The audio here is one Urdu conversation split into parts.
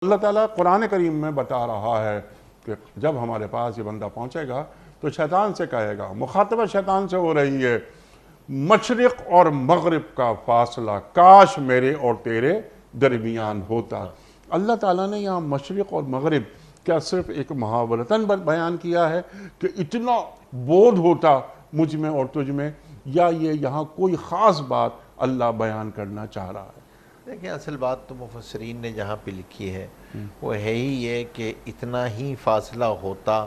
اللہ تعالیٰ قرآن کریم میں بتا رہا ہے کہ جب ہمارے پاس یہ بندہ پہنچے گا تو شیطان سے کہے گا، مخاطبہ شیطان سے ہو رہی ہے، مشرق اور مغرب کا فاصلہ کاش میرے اور تیرے درمیان ہوتا۔ اللہ تعالیٰ نے یہاں مشرق اور مغرب کیا صرف ایک محاورتاً بیان کیا ہے کہ اتنا بودھ ہوتا مجھ میں اور تجھ میں، یا یہ یہاں کوئی خاص بات اللہ بیان کرنا چاہ رہا ہے؟ دیکھیں، اصل بات تو مفسرین نے جہاں پہ لکھی ہے وہ ہے ہی یہ کہ اتنا ہی فاصلہ ہوتا،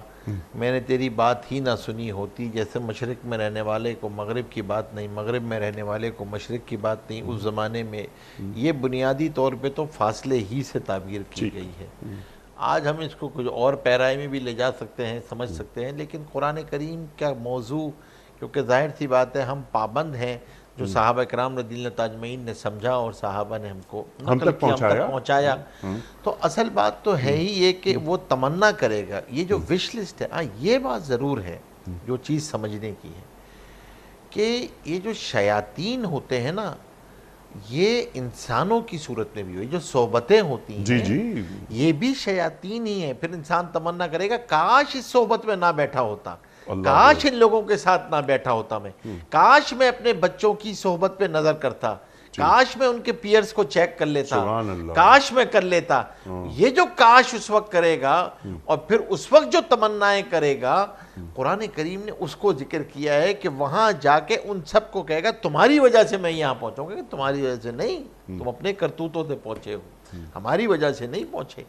میں نے تیری بات ہی نہ سنی ہوتی، جیسے مشرق میں رہنے والے کو مغرب کی بات نہیں، مغرب میں رہنے والے کو مشرق کی بات نہیں۔ اس زمانے میں یہ بنیادی طور پہ تو فاصلے ہی سے تعبیر کی گئی ہے۔ آج ہم اس کو کچھ اور پیرائی میں بھی لے جا سکتے ہیں، سمجھ سکتے ہیں، لیکن قرآن کریم کا موضوع کیونکہ ظاہر سی بات ہے ہم پابند ہیں، جو صحابہ کرام رضی اللہ تاجمعین نے سمجھا اور صحابہ نے ہم کو ہم تک پہنچایا، تو اصل بات تو ہے ہی یہ کہ وہ تمنا کرے گا۔ یہ جو وش لسٹ ہے، یہ بات ضرور ہے جو چیز سمجھنے کی ہے کہ یہ جو شیاطین ہوتے ہیں نا، یہ انسانوں کی صورت میں بھی ہوئی جو صحبتیں ہوتی ہیں، یہ بھی شیاطین ہی ہیں۔ پھر انسان تمنا کرے گا کاش اس صحبت میں نہ بیٹھا ہوتا، کاش ان لوگوں کے ساتھ نہ بیٹھا ہوتا، میں کاش میں اپنے بچوں کی صحبت پہ نظر کرتا، کاش میں ان کے پیئرز کو چیک کر لیتا، کاش میں کر لیتا۔ یہ جو کاش اس وقت کرے گا اور پھر اس وقت جو تمنائیں کرے گا، قرآن کریم نے اس کو ذکر کیا ہے کہ وہاں جا کے ان سب کو کہے گا تمہاری وجہ سے میں یہاں پہنچوں گا، تمہاری وجہ سے نہیں، تم اپنے کرتوتوں سے پہنچے ہو، ہماری وجہ سے نہیں پہنچے۔